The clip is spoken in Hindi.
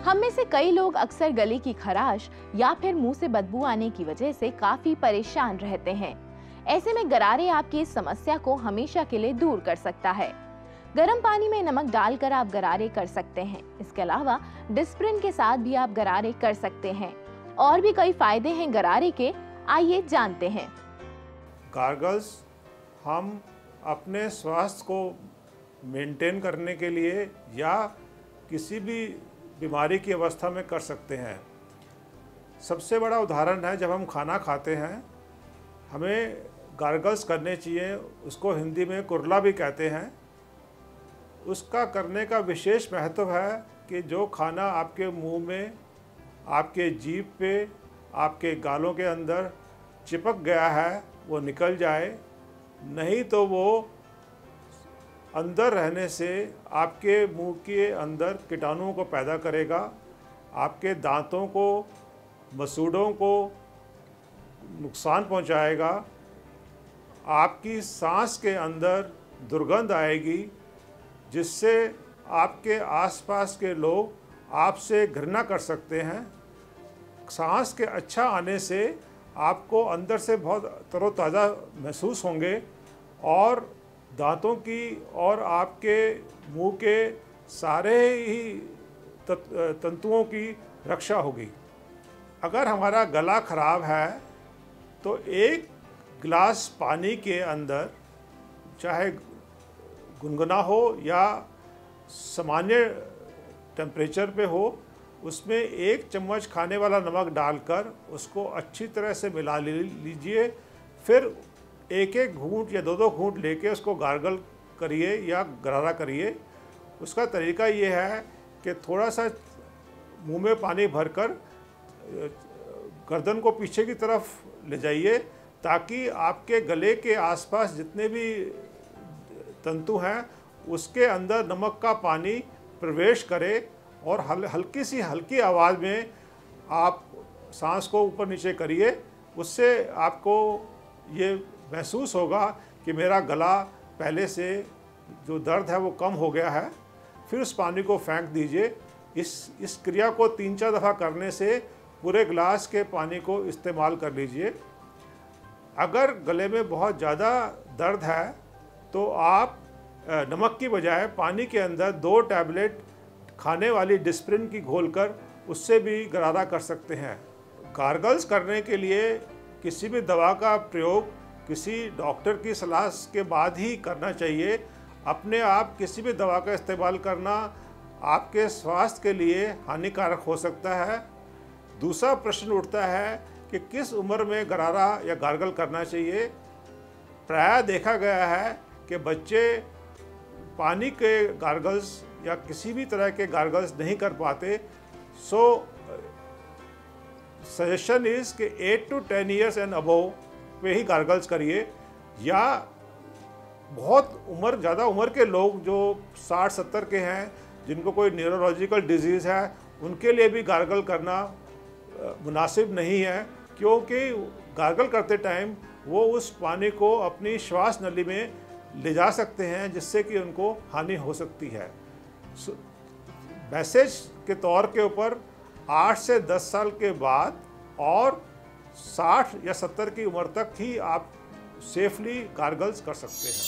हम में से कई लोग अक्सर गले की खराश या फिर मुंह से बदबू आने की वजह से काफी परेशान रहते हैं। ऐसे में गरारे आपकी इस समस्या को हमेशा के लिए दूर कर सकता है। गर्म पानी में नमक डालकर आप गरारे कर सकते हैं। इसके अलावा डिस्प्रिन के साथ भी आप गरारे कर सकते हैं। और भी कई फायदे हैं गरारे के, आइए जानते हैं। गार्गल्स हम अपने स्वास्थ्य को मेंटेन करने के लिए या किसी भी बीमारी की अवस्था में कर सकते हैं। सबसे बड़ा उदाहरण है जब हम खाना खाते हैं, हमें गार्गल्स करने चाहिए। उसको हिंदी में कुरला भी कहते हैं। उसका करने का विशेष महत्व है कि जो खाना आपके मुंह में, आपके जीभ पे, आपके गालों के अंदर चिपक गया है वो निकल जाए, नहीं तो वो अंदर रहने से आपके मुंह के अंदर कीटाणुओं को पैदा करेगा, आपके दांतों को, मसूड़ों को नुकसान पहुंचाएगा, आपकी सांस के अंदर दुर्गंध आएगी, जिससे आपके आसपास के लोग आपसे घृणा कर सकते हैं। सांस के अच्छा आने से आपको अंदर से बहुत तरोताज़ा महसूस होंगे और दांतों की और आपके मुंह के सारे ही तंतुओं की रक्षा होगी। अगर हमारा गला खराब है तो एक गिलास पानी के अंदर, चाहे गुनगुना हो या सामान्य टेम्परेचर पे हो, उसमें 1 चम्मच खाने वाला नमक डालकर उसको अच्छी तरह से मिला लीजिए। फिर एक घूंट या दो घूंट लेके उसको गार्गल करिए या गरारा करिए। उसका तरीका ये है कि थोड़ा सा मुंह में पानी भरकर गर्दन को पीछे की तरफ ले जाइए, ताकि आपके गले के आसपास जितने भी तंतु हैं उसके अंदर नमक का पानी प्रवेश करे और हल्की आवाज़ में आप सांस को ऊपर नीचे करिए। उससे आपको ये महसूस होगा कि मेरा गला पहले से जो दर्द है वो कम हो गया है। फिर उस पानी को फेंक दीजिए। इस क्रिया को 3-4 दफ़ा करने से पूरे गिलास के पानी को इस्तेमाल कर लीजिए। अगर गले में बहुत ज़्यादा दर्द है तो आप नमक की बजाय पानी के अंदर 2 टैबलेट खाने वाली डिस्प्रिन की घोलकर उससे भी गरारा कर सकते हैं। गार्गल्स करने के लिए किसी भी दवा का प्रयोग किसी डॉक्टर की सलाह के बाद ही करना चाहिए। अपने आप किसी भी दवा का इस्तेमाल करना आपके स्वास्थ्य के लिए हानिकारक हो सकता है। दूसरा प्रश्न उठता है कि किस उम्र में गरारा या गार्गल करना चाहिए। प्रायः देखा गया है कि बच्चे पानी के गार्गल्स या किसी भी तरह के गार्गल्स नहीं कर पाते। सो सजेशन इज़ कि 8 to 10 years एंड अबव पे ही गार्गल्स करिए, या बहुत ज़्यादा उम्र के लोग जो 60-70 के हैं, जिनको कोई न्यूरोलॉजिकल डिजीज़ है, उनके लिए भी गार्गल करना मुनासिब नहीं है, क्योंकि गार्गल करते टाइम वो उस पानी को अपनी श्वास नली में ले जा सकते हैं, जिससे कि उनको हानि हो सकती है। मैसेज के तौर के ऊपर 8 से 10 साल के बाद और 60 या 70 की उम्र तक ही आप सेफली गार्गल्स कर सकते हैं।